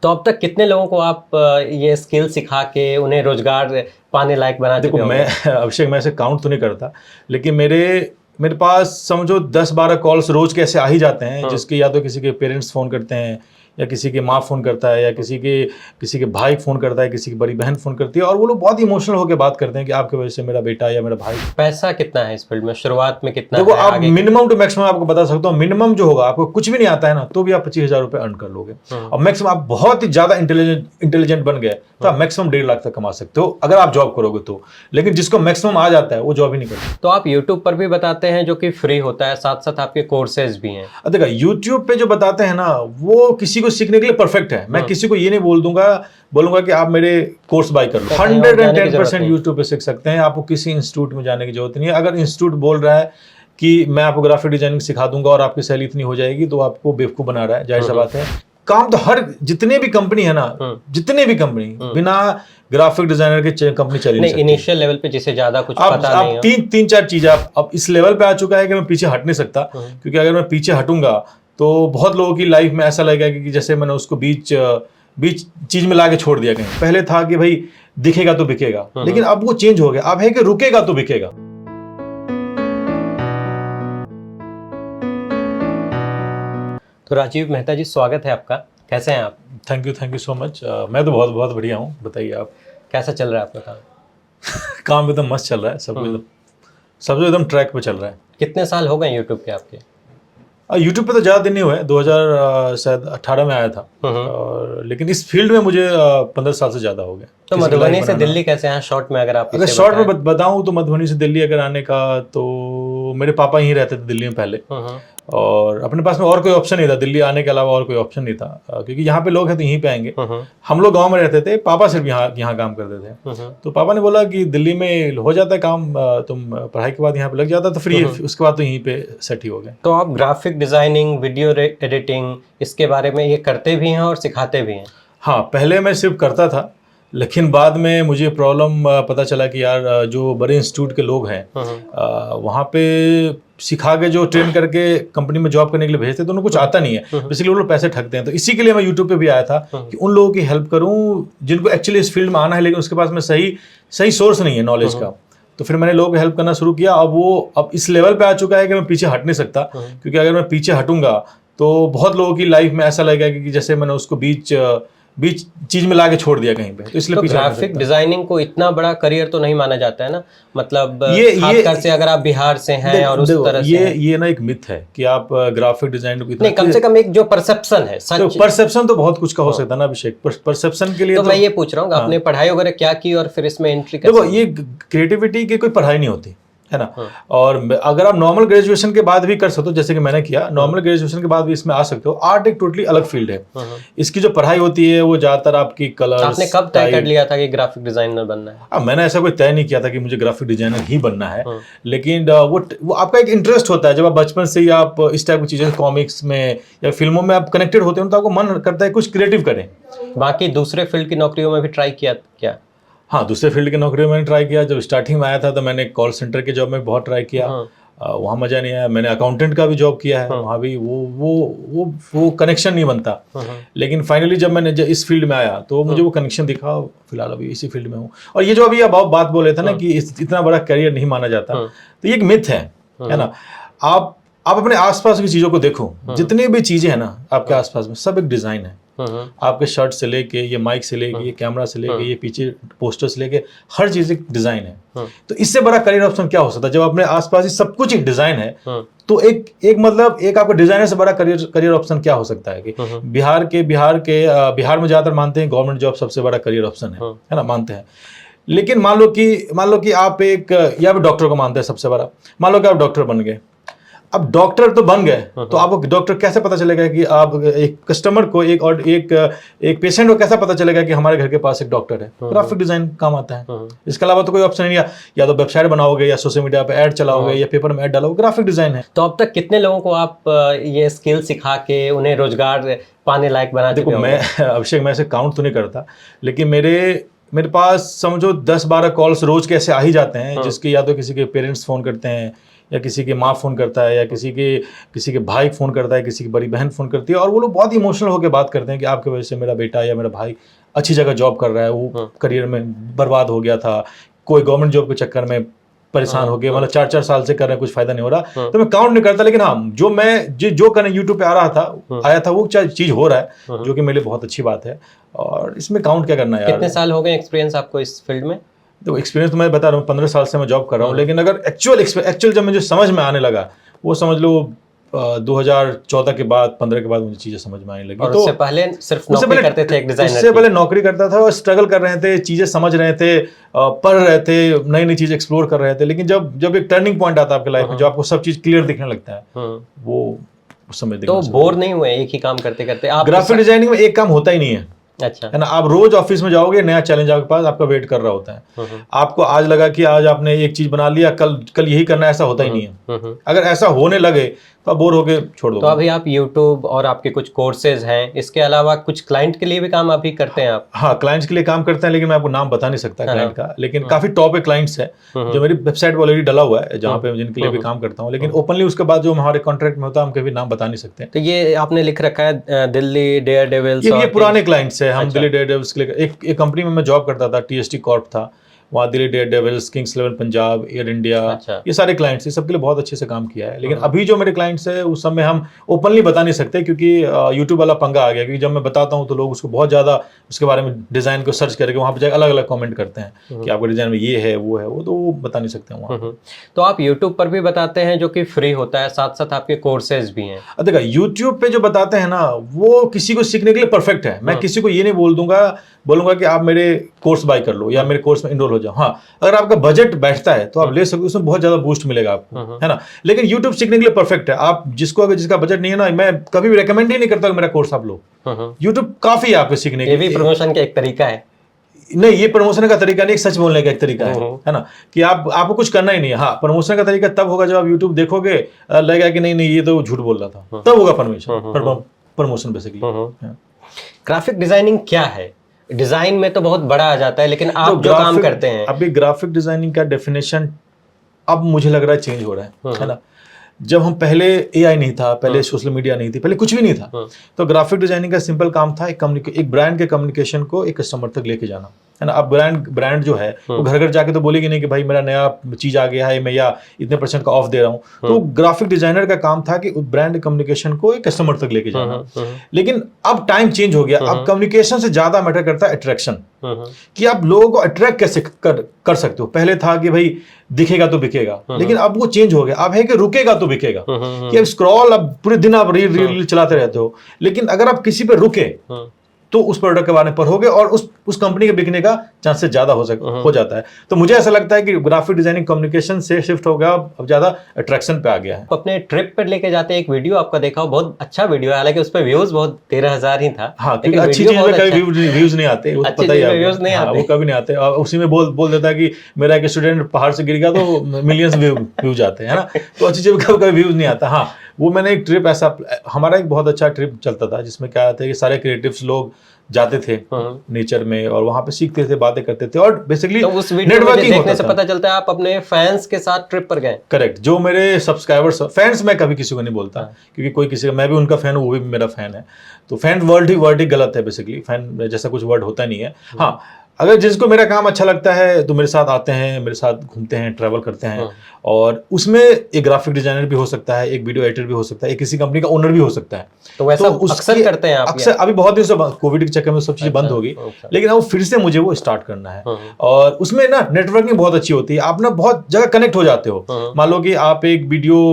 तो अब तक कितने लोगों को आप ये स्किल सिखा के उन्हें रोजगार पाने लायक बना चुके देखो होंगे? मैं अभिषेक, मैं ऐसे काउंट तो नहीं करता, लेकिन मेरे पास समझो 10-12 कॉल्स रोज के ऐसे आ ही जाते हैं, जिसके या तो किसी के पेरेंट्स फ़ोन करते हैं, या किसी के माँ फ़ोन करता है, या किसी के भाई फ़ोन करता है, किसी की बड़ी बहन फ़ोन करती है, और वो लोग बहुत इमोशनल होकर बात करते हैं कि आपकी वजह से मेरा बेटा या मेरा भाई। पैसा कितना है इस फील्ड में, शुरुआत में कितना देखो है, आप आगे मिनिमम टू मैक्सिमम आपको बता सकता हूँ, मिनिमम जो होगा, आपको कुछ भी नहीं आता है ना, तो भी आप 25,000 रुपये अर्न कर लोगे। और मैक्सिमम आप बहुत ही ज्यादा इंटेलिजेंट बन गए तो आप मैक्सिमम 1.5 लाख तक कमा सकते हो अगर आप जॉब करोगे तो। लेकिन जिसको मैक्सिमम आ जाता है वो जॉब ही नहीं करता। तो आप यूट्यूब पर भी बताते हैं जो कि फ्री होता है, साथ साथ आपके कोर्सेज भी हैं। देखो यूट्यूब पे जो बताते हैं ना, वो किसी को सीखने के लिए परफेक्ट है। मैं किसी को ये नहीं बोलूंगा कि आप मेरे कोर्स बाय कर लो। 110% यूट्यूब पे सीख सकते हैं, आपको किसी इंस्टीट्यूट में जाने की जरूरत नहीं है। अगर इंस्टीट्यूट बोल रहा है कि मैं आपको ग्राफिक डिजाइनिंग सिखा दूंगा और आपकी सैलरी इतनी हो जाएगी, तो आपको बेवकूफ बना रहा है। जाहिर सा बात है, काम तो हर जितने भी कंपनी है ना, जितने भी कंपनी बिना ग्राफिक डिजाइनर के कंपनी चली नहीं सकती। इनिशियल लेवल पे जिसे ज्यादा कुछ पता नहीं है, तीन चार चीजें अब इस लेवल पे आ चुका है कि मैं पीछे हट नहीं सकता, क्योंकि अगर मैं पीछे हटूंगा तो बहुत लोगों की लाइफ में ऐसा लगेगा कि जैसे मैंने उसको बीच चीज में ला के छोड़ दिया। कहीं पहले था कि भाई दिखेगा तो बिकेगा, लेकिन अब वो चेंज हो गया, अब है कि रुकेगा तो बिकेगा। तो राजीव मेहता जी, स्वागत है आपका। कैसे हैं आप? Thank you so much. मैं तो बहुत बहुत बढ़िया हूँ। बताइए आप, कैसा चल रहा है आपका काम? काम एकदम मस्त चल रहा है, सब एकदम ट्रैक पे चल रहा है। कितने साल हो गए यूट्यूब पे आपके? यूट्यूब पे तो ज़्यादा दिन नहीं हुए, 2018 में आया था, और लेकिन इस फील्ड में मुझे 15 साल से ज़्यादा हो गया। तो मधुबनी से दिल्ली कैसे आए, शॉर्ट में अगर आप शॉर्ट में बताऊं तो मधुबनी से दिल्ली अगर आने का, तो मेरे पापा यहीं रहते थे दिल्ली में पहले, और अपने पास में और कोई ऑप्शन नहीं था, दिल्ली आने के अलावा और कोई ऑप्शन नहीं था, क्योंकि यहाँ पे लोग हैं तो यहीं पे आएंगे। हम लोग गांव में रहते थे, पापा सिर्फ यहाँ काम करते थे। तो पापा ने बोला कि दिल्ली में हो जाता है काम, तुम पढ़ाई के बाद यहाँ पे लग जाता तो फ्री, उसके बाद तो यहीं पे सेट ही हो गए। तो आप ग्राफिक डिजाइनिंग, वीडियो एडिटिंग, इसके बारे में ये करते भी हैं और सिखाते भी हैं? हाँ, पहले मैं सिर्फ करता था, लेकिन बाद में मुझे प्रॉब्लम पता चला कि यार जो बड़े इंस्टीट्यूट के लोग हैं वहाँ पे सिखा के जो ट्रेन करके कंपनी में जॉब करने के लिए भेजते तो उन्हें कुछ आता नहीं है, बेसिकली वो लोग पैसे ठगते हैं। तो इसी के लिए मैं यूट्यूब पे भी आया था कि उन लोगों की हेल्प करूं जिनको एक्चुअली इस फील्ड में आना है, लेकिन उसके पास में सही सोर्स नहीं है नॉलेज का। तो फिर मैंने लोगों की हेल्प करना शुरू किया। अब इस लेवल पे आ चुका है कि मैं पीछे हट नहीं सकता, क्योंकि अगर मैं पीछे हटूंगा तो बहुत लोगों की लाइफ में ऐसा लगेगा कि जैसे मैंने उसको बीच चीज में ला के छोड़ दिया कहीं पे। तो इसलिए ग्राफिक डिजाइनिंग को इतना बड़ा करियर तो नहीं माना जाता है ना, मतलब खासकर से अगर आप बिहार से हैं और उस तरह से ये ना एक मिथ है कि आप ग्राफिक डिजाइनर को इतना, नहीं, कम से कम एक जो परसेप्शन है, तो परसेप्शन तो बहुत कुछ का हो सकता है ना अभिषेक। परसेप्शन के लिए तो मैं ये पूछ रहा हूँ, आपने पढ़ाई वगैरह क्या की और फिर इसमें एंट्री कैसे? देखो, ये क्रिएटिविटी की कोई पढ़ाई नहीं होती है ना, और अगर आप नॉर्मल ग्रेजुएशन के बाद भी कर सकते हो, जैसे कि मैंने किया, नॉर्मल ग्रेजुएशन के बाद भी इसमें आ सकते हो। आर्ट एक टोटली अलग फील्ड है। इसकी जो पढ़ाई होती है वो ज्यादातर आपकी कलर्स। आपने कब तय कर लिया था कि ग्राफिक डिजाइनर बनना है? मैंने ऐसा कोई तय नहीं किया था कि मुझे ग्राफिक डिजाइनर ही बनना है, लेकिन वो आपका एक इंटरेस्ट होता है। जब आप बचपन से ही आप इस टाइप की चीजें, कॉमिक्स में या फिल्मों में आप कनेक्टेड होते हो, तो आपको मन करता है कुछ क्रिएटिव करें। बाकी दूसरे फील्ड की नौकरियों में भी ट्राई किया क्या? हाँ, दूसरे फील्ड की नौकरियों में मैंने ट्राई किया। जब स्टार्टिंग में आया था तो मैंने कॉल सेंटर के जॉब में बहुत ट्राई किया, वहाँ मज़ा नहीं आया। मैंने अकाउंटेंट का भी जॉब किया है, वहाँ भी वो कनेक्शन नहीं बनता। लेकिन फाइनली जब मैंने इस फील्ड में आया तो मुझे वो कनेक्शन दिखा। फिलहाल अभी इसी फील्ड में हूँ। और ये जो अभी आप बात बोले थे ना कि इतना बड़ा करियर नहीं माना जाता, तो ये एक मिथ है ना। आप अपने आसपास की चीज़ों को देखो, जितनी भी चीज़ें हैं ना आपके आसपास में, सब एक डिज़ाइन है। आपके शर्ट से लेके, ये माइक से लेके, ये कैमरा से लेके, ये पीछे पोस्टर से लेके, हर चीज एक डिजाइन है। तो इससे बड़ा करियर ऑप्शन क्या हो सकता है? जब अपने आसपास ही सब कुछ एक डिजाइन है, तो एक आपका डिजाइनर से बड़ा करियर ऑप्शन क्या हो सकता है? कि बिहार में ज्यादातर मानते हैं गवर्नमेंट जॉब सबसे बड़ा करियर ऑप्शन है ना, मानते हैं। लेकिन मान लो कि आप या फिर डॉक्टर को मानते हैं सबसे बड़ा। मान लो कि आप डॉक्टर बन गए, अब डॉक्टर तो बन गए, तो आपको डॉक्टर कैसे पता चलेगा कि आप एक कस्टमर को एक पेशेंट को कैसा पता चलेगा कि हमारे घर के पास एक डॉक्टर है? ग्राफिक डिजाइन काम आता है। इसके अलावा तो कोई ऑप्शन नहीं है। या तो वेबसाइट बनाओगे, या सोशल मीडिया पे ऐड चलाओगे, या पेपर में ऐड डालोगे, ग्राफिक डिजाइन है। तो अब तक कितने लोगों को आप ये स्किल सिखा के उन्हें रोजगार पाने लायक बना चुके होंगे? मैं अभिषेक, मैं ऐसे काउंट तो नहीं करता, लेकिन मेरे पास समझो 10-12 कॉल्स रोज के ऐसे आ ही जाते हैं, जिसके या तो किसी के पेरेंट्स फोन करते हैं, या किसी के माँ फ़ोन करता है, या किसी के भाई फ़ोन करता है, किसी की बड़ी बहन फ़ोन करती है, और वो लोग बहुत इमोशनल होकर बात करते हैं कि आपकी वजह से मेरा बेटा या मेरा भाई अच्छी जगह जॉब कर रहा है, वो करियर में बर्बाद हो गया था, कोई गवर्नमेंट जॉब के चक्कर में परेशान हो गए, मतलब 4-4 साल से कर रहे हैं, कुछ फायदा नहीं हो रहा। तो मैं काउंट नहीं करता, लेकिन हाँ, जो मैं जो करने यूट्यूब पे आया था वो चीज़ हो रहा है, जो कि मेरे लिए बहुत अच्छी बात है। और इसमें काउंट क्या करना यार। कितने साल हो गए एक्सपीरियंस आपको इस फील्ड में? तो एक्सपीरियंस तो मैं बता रहा हूँ, 15 साल से मैं जॉब कर रहा हूँ, लेकिन अगर एक्चुअल जब मुझे समझ में आने लगा, वो समझ लो 2014 के बाद, 15 के बाद मुझे चीज़ें समझ में आने लगी। और तो उससे पहले सिर्फ नौकरी करते थे एक डिजाइनर? उससे पहले नौकरी करता था और स्ट्रगल कर रहे थे, चीज़ें समझ रहे थे, पढ़ रहे थे, नई नई चीज़ एक्सप्लोर कर रहे थे। लेकिन जब एक टर्निंग पॉइंट आता है आपके लाइफ में, जो आपको सब चीज़ क्लियर दिखने लगता है, वो उस समय तो बोर नहीं हुए एक ही काम करते करते आप? ग्राफिक डिजाइनिंग में एक काम होता ही नहीं है, अच्छा है ना। आप रोज ऑफिस में जाओगे, नया चैलेंज आपके पास आपका वेट कर रहा होता है। आपको आज लगा कि आज आपने एक चीज बना लिया, कल यही करना, ऐसा होता ही नहीं है। अगर ऐसा होने लगे तो आप बोर होके छोड़ दो। तो अभी आप YouTube और आपके कुछ कोर्सेज हैं, इसके अलावा कुछ क्लाइंट के लिए भी काम अभी करते हैं आप? हाँ, क्लाइंट्स के लिए काम करते हैं, लेकिन मैं आपको नाम बता नहीं सकता क्लाइंट का, लेकिन काफी टॉप पे क्लाइंट्स है जो मेरी वेबसाइट पर ऑलरेडी डला हुआ है, जहाँ पे जिनके लिए भी काम करता हूँ। लेकिन ओपनली उसके बाद जो हमारे कॉन्ट्रैक्ट में होता है, हम कभी नाम बता नहीं सकते। तो ये आपने लिख रखा है दिल्ली डेयर डेविल्स? ये पुराने क्लाइंट्स है। हम दिल्ली डेयर डेविल्स के लिए एक कंपनी में मैं जॉब करता था, TST कॉर्प था, वहाँ Delhi Daredevils, Kings 11 Punjab, Air India, ये सारे क्लाइंट्स, ये सबके लिए बहुत अच्छे से काम किया है। लेकिन अभी जो मेरे क्लाइंट्स है, उस समय हम ओपनली बता नहीं सकते, क्योंकि यूट्यूब वाला पंगा आ गया। क्योंकि जब मैं बताता हूँ तो लोग उसको बहुत ज़्यादा उसके बारे में डिज़ाइन को सर्च करके वहाँ पर जाकर अलग अलग कमेंट करते हैं कि आपके डिज़ाइन में ये है, वो है, वो तो वो बता नहीं सकते वहाँ। तो आप यूट्यूब पर भी बताते हैं जो कि फ्री होता है, साथ साथ आपके कोर्सेज भी हैं? देखा, यूट्यूब पे जो बताते हैं ना, वो किसी को सीखने के लिए परफेक्ट है। मैं किसी को ये नहीं बोलूंगा कि आप मेरे कोर्स बाय कर लो या मेरे कोर्स में इनरोल हो जाओ। हाँ, अगर आपका बजट बैठता है तो आप ले सकते हो, उसमें बहुत ज्यादा बूस्ट मिलेगा आपको, है ना। लेकिन यूट्यूब सीखने के लिए परफेक्ट है। आप अगर जिसका बजट नहीं है ना, मैं कभी भी रेकमेंड ही नहीं करता कि मेरा कोर्स आप लो। यूट्यूब काफी है आपको सीखने के लिए। ये भी प्रमोशन का एक तरीका है? नहीं, ये प्रमोशन का तरीका नहीं, एक सच बोलने का एक तरीका है ना, कि आपको कुछ करना ही नहीं है। हाँ, प्रमोशन का तरीका तब होगा जब आप यूट्यूब देखोगे, लगेगा कि नहीं ये तो झूठ बोल रहा था, तब होगा प्रमोशन बेसिकली। ग्राफिक डिजाइनिंग क्या है? डिजाइन में तो बहुत बड़ा आ जाता है, लेकिन आप जो काम करते हैं अभी ग्राफिक डिजाइनिंग का डेफिनेशन अब मुझे लग रहा है चेंज हो रहा है ना। जब हम पहले AI नहीं था, पहले सोशल मीडिया नहीं थी, पहले कुछ भी नहीं था, तो ग्राफिक डिजाइनिंग का सिंपल काम था एक ब्रांड के कम्युनिकेशन को एक कस्टमर तक लेके जाना, है ना। अब ब्रांड जो है वो घर घर जाके तो बोलेगी नहीं कि भाई मेरा नया चीज आ गया है, मैं या इतने % का ऑफ दे रहा हूँ। तो ग्राफिक डिजाइनर का काम था कि उस ब्रांड कम्युनिकेशन को एक कस्टमर तक लेके जाना। लेकिन अब टाइम चेंज हो गया, अब कम्युनिकेशन से ज्यादा मैटर करता है अट्रैक्शन, कि आप लोगों को अट्रैक्ट कैसे कर सकते हो। पहले था कि भाई दिखेगा तो बिकेगा, लेकिन अब वो चेंज हो गया। अब है कि रुकेगा तो बिकेगा, कि अब स्क्रॉल, अब पूरे दिन आप रील चलाते रहते हो, लेकिन अगर आप किसी पे रुके तो उस प्रोडक्ट के बारे में पढ़ोगे और उस कंपनी के बिकने का चांसेस ज्यादा हो जाता है। तो मुझे ऐसा लगता है कि ग्राफिक डिजाइनिंग कम्युनिकेशन से शिफ्ट हो गया, अब ज्यादा अट्रैक्शन पे आ गया है। अपने ट्रिप पर लेके जाते हैं, एक वीडियो आपका देखा हो, बहुत अच्छा वीडियो है, हालांकि उस पर व्यूज बहुत 13,000 ही था। हाँ, क्योंकि अच्छी चीज में कभी व्यूज नहीं आते, वो पता ही है, वो कभी नहीं आते। और उसी में बोल देता है कि मेरा एक स्टूडेंट पहाड़ से गिर गया तो मिलियंस व्यूज आते हैं, है ना। तो अच्छी चीज में कभी व्यूज नहीं आता। हाँ, वो मैंने एक ट्रिप ऐसा, हमारा एक बहुत अच्छा ट्रिप चलता था, जिसमें क्या था कि सारे क्रिएटिव्स लोग जाते थे नेचर में और वहां पे सीखते थे, बातें करते थे, और बेसिकली तो उस वीडियो में देखने से पता चलता है आप अपने फैंस के साथ ट्रिप पर गए। करेक्ट, जो मेरे सब्सक्राइबर्स, फैंस मैं कभी किसी को नहीं बोलता, क्योंकि कोई किसी का, मैं भी उनका फैन हूँ, वो भी मेरा फैन है। तो फैन वर्ड ही गलत है, बेसिकली फैन जैसा कुछ वर्ड होता नहीं है। हाँ, अगर जिसको मेरा काम अच्छा लगता है तो मेरे साथ आते हैं, मेरे साथ घूमते हैं, ट्रैवल करते हैं, और उसमें एक ग्राफिक डिजाइनर भी हो सकता है, एक वीडियो एडिटर भी हो सकता है, एक किसी कंपनी का ओनर भी हो सकता है। तो वैसा अक्सर करते हैं आप? अक्सर, अभी बहुत दिन से कोविड के चक्कर में सब चीजें बंद होगी, लेकिन अब फिर से मुझे वो स्टार्ट करना है। और उसमें ना नेटवर्किंग बहुत अच्छी होती है, आप ना बहुत जगह कनेक्ट हो जाते हो। मान लो कि आप एक वीडियो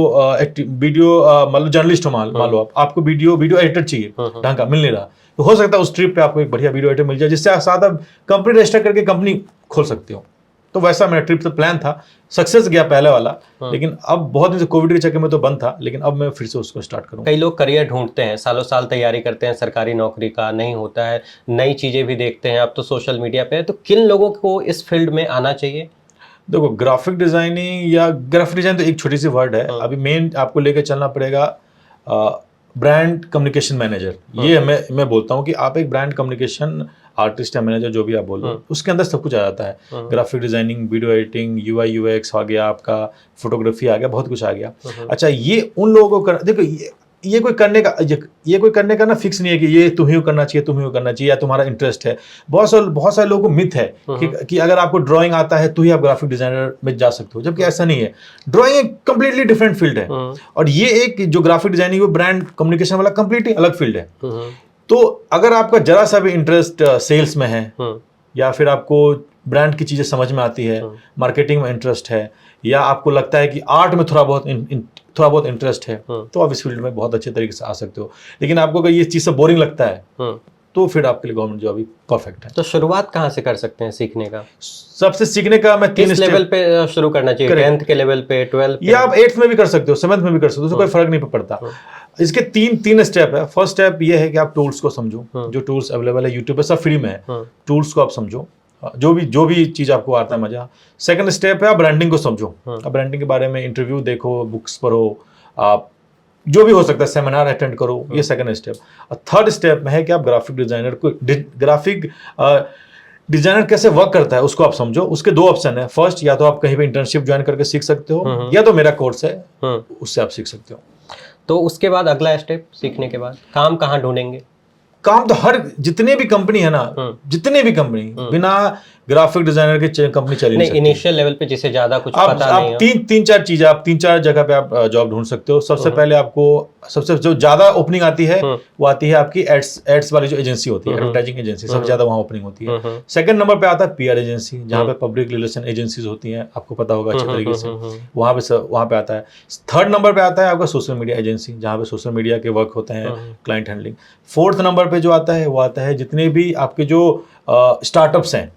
मतलब जर्नलिस्ट हो, मान लो आपको वीडियो एडिटर चाहिए, ढंग का मिल नहीं रहा, तो हो सकता है उस ट्रिप पे आपको एक बढ़िया वीडियो एडिटर मिल जाए, जिससे साथ आप कंपनी रजिस्टर करके कंपनी खोल सकते हो। तो वैसा मेरा ट्रिप से प्लान था, सक्सेस गया पहले वाला, लेकिन अब बहुत दिन से कोविड के चक्कर में तो बंद था, लेकिन अब मैं फिर से उसको स्टार्ट करूंगा। कई लोग करियर ढूंढते हैं, सालों साल तैयारी करते हैं, सरकारी नौकरी का नहीं होता है, नई चीजें भी देखते हैं, अब तो सोशल मीडिया पे है, तो किन लोगों को इस फील्ड में आना चाहिए? देखो, ग्राफिक डिजाइनिंग या ग्राफिक डिजाइन तो एक छोटी सी वर्ड है। अभी मेन आपको लेकर चलना पड़ेगा ब्रांड कम्युनिकेशन मैनेजर, ये मैं बोलता हूँ कि आप एक ब्रांड कम्युनिकेशन आर्टिस्ट या मैनेजर जो भी आप बोल रहे हो, उसके अंदर सब कुछ आ जाता है। Graphic designing, video editing, UI UX आ गया, आपका फोटोग्राफी आ गया, बहुत कुछ आ गया। अच्छा, ये उन लोगों को देखो, ये कोई करने का ना फिक्स नहीं है कि ये तुम्ही को करना चाहिए, तुम्ही को करना चाहिए, या तुम्हारा इंटरेस्ट है। बहुत सारे लोगों को मिथ है कि अगर आपको ड्राइंग आता है तो ही आप ग्राफिक डिजाइनर में जा सकते हो, जबकि ऐसा नहीं है। ड्राइंग एक कंप्लीटली डिफरेंट फील्ड है, और ये एक जो ग्राफिक डिजाइनिंग वो ब्रांड कम्युनिकेशन वाला कंप्लीटली अलग फील्ड है। तो अगर आपका जरा सा भी इंटरेस्ट सेल्स में है, या फिर आपको ब्रांड की चीजें समझ में आती है, मार्केटिंग में इंटरेस्ट है, या आपको लगता है कि आर्ट में थोड़ा बहुत इंटरेस्ट है, तो आप इस फील्ड में बहुत अच्छे तरीके से आ सकते हो। लेकिन आपको अगर ये चीज से बोरिंग लगता है तो फिर आपके लिए गवर्नमेंट जॉब ही परफेक्ट है। तो शुरुआत कहाँ से कर सकते हैं सीखने का? सबसे सीखने का मैं किस लेवल पे शुरू करना चाहिए? 10th के लेवल पे, 12th पे? या आप 8th में भी कर सकते हो, 7th में भी कर सकते हो, उससे कोई फर्क नहीं पड़ता। इसके तीन स्टेप है। फर्स्ट स्टेप ये है कि आप टूल्स को समझो, जो टूल्स अवेलेबल है यूट्यूब पे, सब फ्री में है। टूल्स को आप समझो, जो भी चीज आपको आता है मजा। सेकंड स्टेप है आप ब्रांडिंग को समझो, आप ब्रांडिंग के बारे में इंटरव्यू देखो, बुक्स पढ़ो, आप जो भी हो सकता है सेमिनार अटेंड करो, ये सेकंड स्टेप। और थर्ड स्टेप में है कि आप ग्राफिक डिजाइनर कैसे वर्क करता है उसको आप समझो। उसके दो ऑप्शन है। फर्स्ट, या तो आप कहीं पे इंटर्नशिप ज्वाइन करके सीख सकते हो, या तो मेरा कोर्स है उससे आप सीख सकते हो। तो उसके बाद अगला स्टेप सीखने के बाद काम कहाँ ढूंढेंगे? काम तो जितने भी कंपनी है ना, जितने भी कंपनी बिना ग्राफिक डिजाइनर के कंपनी चली नहीं सकती। इनिशियल लेवल पे जिसे ज्यादा कुछ पता नहीं है, तीन चार जगह पे आप जॉब ढूंढ सकते हो। सबसे पहले आपको सबसे जो ज्यादा ओपनिंग आती है वो आती है आपकी एड्स वाली जो एजेंसी होती है, एडवर्टाइजिंग एजेंसी, सबसे ज्यादा वहां ओपनिंग होती है। सेकंड नंबर पे आता है पीआर एजेंसी, जहाँ पे पब्लिक रिलेशन एजेंसीज होती हैं, आपको पता होगा अच्छे तरीके से, वहां पे आता है। थर्ड नंबर पे आता है आपका सोशल मीडिया एजेंसी, जहाँ पे सोशल मीडिया के वर्क होते हैं, क्लाइंट हैंडलिंग। फोर्थ नंबर पे जो आता है वो आता है जितने भी आपके जो स्टार्टअप्स हैं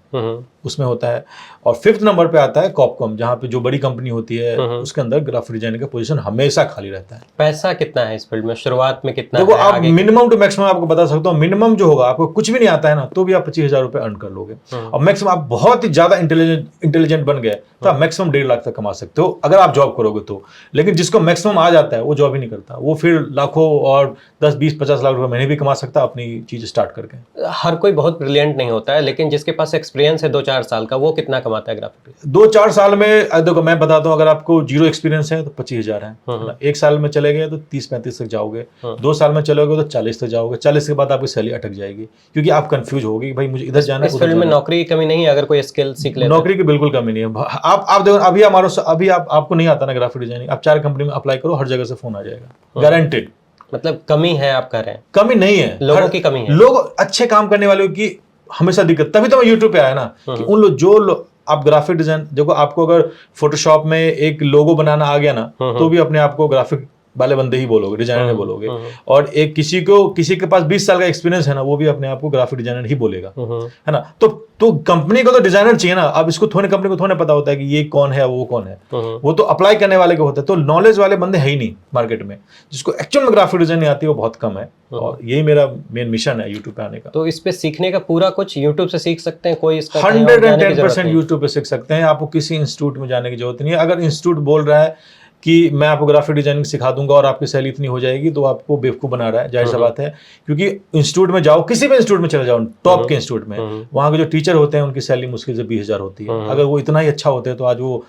उसमें होता है। और फिफ्थ नंबर पे आता है कॉपकॉम, जहाँ पे जो बड़ी कंपनी होती है उसके अंदर ग्राफिक डिजाइनर का पोजीशन हमेशा खाली रहता है। पैसा कितना है इस फील्ड में शुरुआत में? कितना देखो, आप मिनिमम टू मैक्सिमम आपको बता सकता हूँ। मिनिमम जो होगा, आपको कुछ भी नहीं आता है ना, तो भी आप 25,000 रुपए अर्न कर लोगे। और मैक्सिमम आप बहुत ही ज्यादा इंटेलिजेंट बन गए तो आप मैक्सिमम 1.5 लाख तक कमा सकते हो अगर आप जॉब करोगे तो। लेकिन जिसको मैक्सिमम आ जाता है वो जॉब ही नहीं करता, वो फिर लाखों और 10, 20, 50 लाख रुपए महीने भी कमा सकता है अपनी चीज स्टार्ट करके। हर कोई बहुत ब्रिलियंट नहीं होता है, लेकिन जिसके पास एक्सपीरियंस है 2-4 साल का, वो कितना कमाता है ग्राफिक? 2-4 साल में देखो मैं बताता हूँ, अगर आपको जीरो एक्सपीरियंस है तो 25,000 है। 1 साल में चले गए तो 30-35 तक जाओगे। 2 साल में चलोगे तो 40 तक जाओगे। 40 के बाद आपकी सैलरी अटक जाएगी, क्योंकि आप कंफ्यूज होगे कि भाई मुझे इधर जाना है। इस फील्ड में नौकरी की कमी नहीं है अगर कोई स्किल सीख ले? नौकरी की बिल्कुल कमी नहीं है। आप देखो, अभी आपको नहीं आता ना ग्राफिक डिजाइनिंग, आप 4 कंपनी में अप्लाई करो, हर जगह से फोन आ जाएगा, गारंटेड। मतलब कमी है आप कह रहे हैं? कमी नहीं है, लोगों की कमी है। लोग अच्छे काम करने वालों की हमेशा दिक्कत। तभी तो मैं यूट्यूब पे आया ना, कि उन लोग आप ग्राफिक डिजाइन देखो, आपको अगर फोटोशॉप में एक लोगो बनाना आ गया ना, तो भी अपने आप को ग्राफिक वाले बंदे ही बोलोगे, डिजाइनर बोलोगे। और एक किसी के पास 20 साल का एक्सपीरियंस है ना, वो भी अपने आप को ग्राफिक डिजाइनर ही बोलेगा, है ना। तो कंपनी को तो डिजाइनर चाहिए ना। अब इसको कंपनी को थोड़ा पता होता है कि ये कौन है वो कौन है, वो तो अप्लाई करने वाले को होता है। तो नॉलेज वाले बंदे है ही नहीं मार्केट में, जिसको एक्चुअल में ग्राफिक डिजाइन नहीं आती वो बहुत कम है। और यही मेरा मेन मिशन है यूट्यूब पे आने का। तो इस पे सीखने का पूरा कुछ यूट्यूब से सीख सकते हैं? कोई इसका 110% यूट्यूब पे सीख सकते हैं। आपको किसी इंस्टीट्यूट में जाने की जरूरत नहीं है। अगर इंस्टीट्यूट बोल रहा है कि मैं आपको ग्राफिक डिजाइनिंग सिखा दूंगा और आपकी सैलरी इतनी हो जाएगी, तो आपको बेवकूफ बना रहा है, जाहिर सा बात है। क्योंकि इंस्टीट्यूट में जाओ, किसी भी इंस्टीट्यूट में चले जाओ, टॉप के इंस्टीट्यूट में, वहां के जो टीचर होते हैं उनकी सैलरी मुश्किल से 20,000 होती है। अगर वो इतना ही अच्छा होते हैं तो आज वो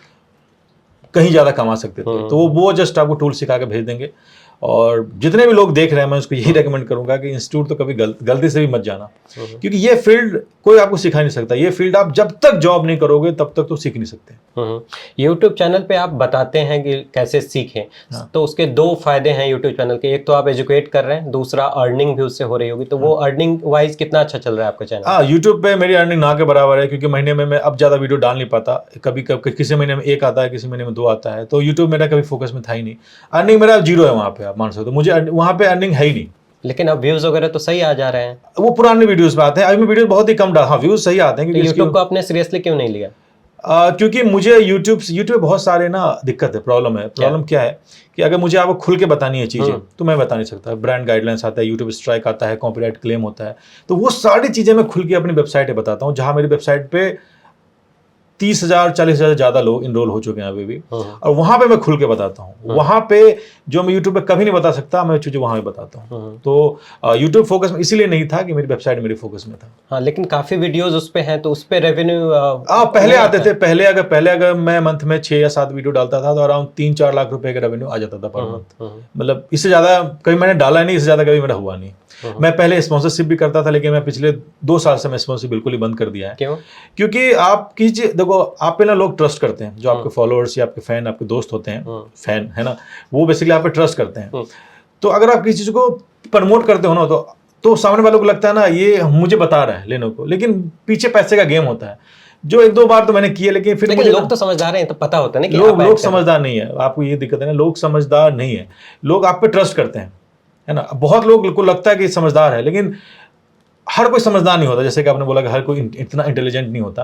कहीं ज्यादा कमा सकते थे। तो वो जस्ट आपको टूल सिखा के भेज देंगे। और जितने भी लोग देख रहे हैं, मैं उसको यही रेकमेंड करूंगा कि इंस्टीट्यूट तो कभी गलती से भी मत जाना, क्योंकि ये फील्ड कोई आपको सिखा नहीं सकता। ये फील्ड आप जब तक जॉब नहीं करोगे तब तक तो सीख नहीं सकते। यूट्यूब चैनल पे आप बताते हैं कि कैसे सीखें, तो उसके 2 फायदे हैं यूट्यूब चैनल के। एक तो आप एजुकेट कर रहे हैं, दूसरा अर्निंग भी उससे हो रही होगी। तो वो अर्निंग वाइज कितना अच्छा चल रहा है आपका चैनल? हाँ, यूट्यूब पे मेरी अर्निंग ना के बराबर है, क्योंकि महीने में मैं अब ज्यादा वीडियो डाल नहीं पाता। कभी किसी महीने में 1 आता है, किसी महीने में 2 आता है। तो यूट्यूब मेरा कभी फोकस में था ही नहीं। अर्निंग मेरा 0 है वहाँ पे, आप मान सकते हो। मुझे वहाँ पे अर्निंग है ही नहीं। लेकिन अब व्यूज वगैरह तो सही आ जा रहे हैं। वो पुराने वीडियोस पे आते हैं, अभी मैं वीडियो बहुत ही कम डाल। हाँ, व्यूज सही आते हैं। यूट्यूब को आपने सीरियसली क्यों नहीं लिया? क्योंकि मुझे यूट्यूब पे बहुत सारे ना दिक्कत है, प्रॉब्लम है। प्रॉब्लम क्या है कि अगर मुझे आपको खुल के बतानी है चीजें तो मैं बता नहीं सकता। ब्रांड गाइडलाइंस आता है, यूट्यूब स्ट्राइक आता है, कॉपीराइट क्लेम होता है। तो वो सारी चीजें मैं खुल के अपनी वेबसाइट पे बताता हूँ, जहां मेरी वेबसाइट पे 30,000 40,000 ज़्यादा लोग इनरोल हो चुके हैं अभी भी, और वहाँ पे मैं खुल के बताता हूँ। वहाँ पे जो मैं यूट्यूब पे कभी नहीं बता सकता, मैं चीज़ें वहाँ पे बताता हूँ। तो यूट्यूब फोकस में इसीलिए नहीं था कि मेरी वेबसाइट मेरी फोकस में था। हाँ, लेकिन काफ़ी वीडियोज़ उस पे हैं, तो उस पे रेवेन्यू पहले आते थे। पहले अगर मैं मंथ में 6 या 7 वीडियो डालता था तो अराउंड 3-4 लाख रुपए का रेवेन्यू आ जाता था पर मंथ। मतलब इससे ज़्यादा कभी मैंने डाला नहीं, इससे ज़्यादा कभी मेरा हुआ नहीं। मैं पहले स्पॉन्सरशिप भी करता था, लेकिन मैं पिछले 2 साल से मैं स्पॉन्सरशिप बिल्कुल ही बंद कर दिया है। क्यों? क्योंकि आप देखो, आप पे ना लोग ट्रस्ट करते हैं, जो आपके फॉलोअर्स या आपके फैन, आपके दोस्त होते हैं, फैन है ना, वो बेसिकली आप पे ट्रस्ट करते हैं। तो अगर आप किसी चीज़ को प्रमोट करते हो ना, तो सामने वालों को लगता है ना ये मुझे बता रहा है लेने को, लेकिन पीछे पैसे का गेम होता है। जो 1-2 बार तो मैंने किए, लेकिन फिर मुझे लोग तो समझदार हैं, तो पता होता है ना कि लोग समझदार नहीं है। आपको ये दिक्कत है ना, लोग समझदार नहीं है। लोग आप पे ट्रस्ट करते हैं, है ना। बहुत लोग को लगता है कि समझदार है, लेकिन हर कोई समझदार नहीं होता। जैसे कि आपने बोला कि हर कोई इतना इंटेलिजेंट नहीं होता,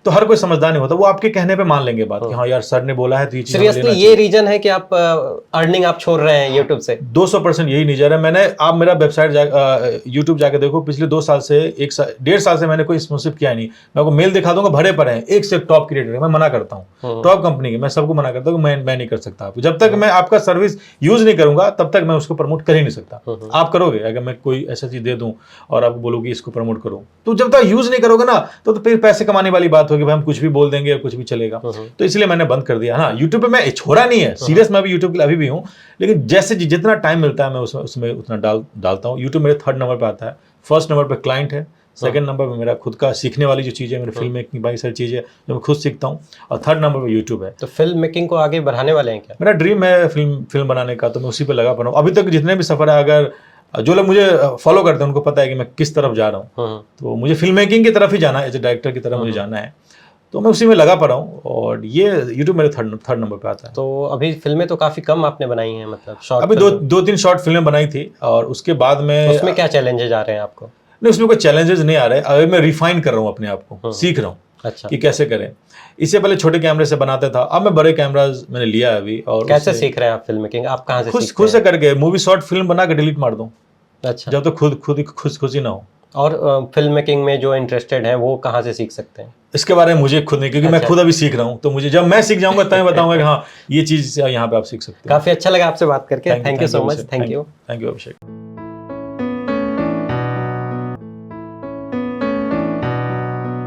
तो हर कोई समझदार नहीं होता। वो आपके कहने पे मान लेंगे बात कि हाँ यार सर ने बोला है तो ये चीज़ सीरियसली ये रीजन है कि आप अर्निंग आप छोड़ रहे हैं यूट्यूब से? 200% यही रीजन है। आप मेरा वेबसाइट यूट्यूब जाके देखो, पिछले 2 साल से 1.5 साल से मैंने कोई स्पॉन्सरशिप किया नहीं। मैं आपको मेल दिखा दूंगा, भरे पड़े हैं, एक से एक टॉप क्रिएटर है। मैं मना करता हूँ, टॉप कंपनी के मैं सबको मना करता हूँ, मैं नहीं कर सकता आपको। जब तक मैं आपका सर्विस यूज नहीं करूंगा तब तक मैं उसको प्रमोट कर ही नहीं सकता। आप करोगे, अगर मैं कोई ऐसा चीज दे दूं और आपको बोलूँ कि इसको प्रमोट करो, तो जब तक यूज नहीं करोगे ना, तो फिर पैसे कमाने वाली बात होगी, भाई हम कुछ भी बोल देंगे, कुछ भी चलेगा। तो इसलिए मैंने बंद कर दिया। हाँ, यूट्यूब पे मैं छोड़ा नहीं है, सीरियस मैं भी यूट्यूब के लिए अभी भी हूँ, लेकिन जैसे जितना टाइम मिलता है मैं उसमें उतना डालता हूँ। यूट्यूब मेरे 3rd नंबर पे आता है। 1st नंबर पे क्लाइंट है, 2nd नंबर पे मेरा खुद का सीखने वाली जो चीज़ है, मेरी फिल्म मेकिंग, बाकी सारी चीज़ें जो मैं खुद सीखता हूँ, और 3rd नंबर पे यूट्यूब है। तो फिल्म मेकिंग को आगे बढ़ाने वाले हैं क्या? मेरा ड्रीम है फिल्म बनाने का, तो मैं उसी पे लगा पड़ा हूँ। अभी तक जितने भी सफर है, अगर जो लोग मुझे फॉलो करते हैं उनको पता है कि मैं किस तरफ जा रहा हूँ। तो मुझे फिल्म मेकिंग की तरफ ही जाना है, एज ए डायरेक्टर की तरफ मुझे जाना है, तो मैं उसी में लगा पड़ा हूँ। और ये यूट्यूब मेरे 3rd नंबर पे आता है। तो अभी फिल्में तो काफी कम आपने बनाई हैं, मतलब शॉर्ट? अभी 2-3 शॉर्ट फिल्में बनाई थी, और उसके बाद में उसमें क्या चैलेंजेस आ रहे हैं आपको? नहीं, उसमें कोई चैलेंजेस नहीं आ रहे। अभी मैं रिफाइन कर रहा हूँ अपने आप को, सीख रहा हूँ। अच्छा, कि कैसे करें। इससे पहले छोटे कैमरे से बनाता था, अब मैं बड़े कैमराज मैंने लिया अभी। और कैसे सीख रहे हैं आप फिल्म मेकिंग? आप कहाँ से सीखते हैं? खुद से करके मूवी शॉर्ट फिल्म बना के डिलीट मार दूं। अच्छा, जब तक खुद ही ना हो। और फिल्म मेकिंग में जो इंटरेस्टेड हैं वो कहाँ से सीख सकते हैं? इसके बारे में मुझे खुद नहीं, क्योंकि मैं खुद अभी सीख रहा हूँ। तो मुझे जब मैं सीख जाऊंगा तब मैं बताऊंगा कि हाँ ये चीज़ यहाँ पे आप सीख सकते हैं। काफी अच्छा लगा आपसे बात करके। Thank you so much. Thank you Abhishek.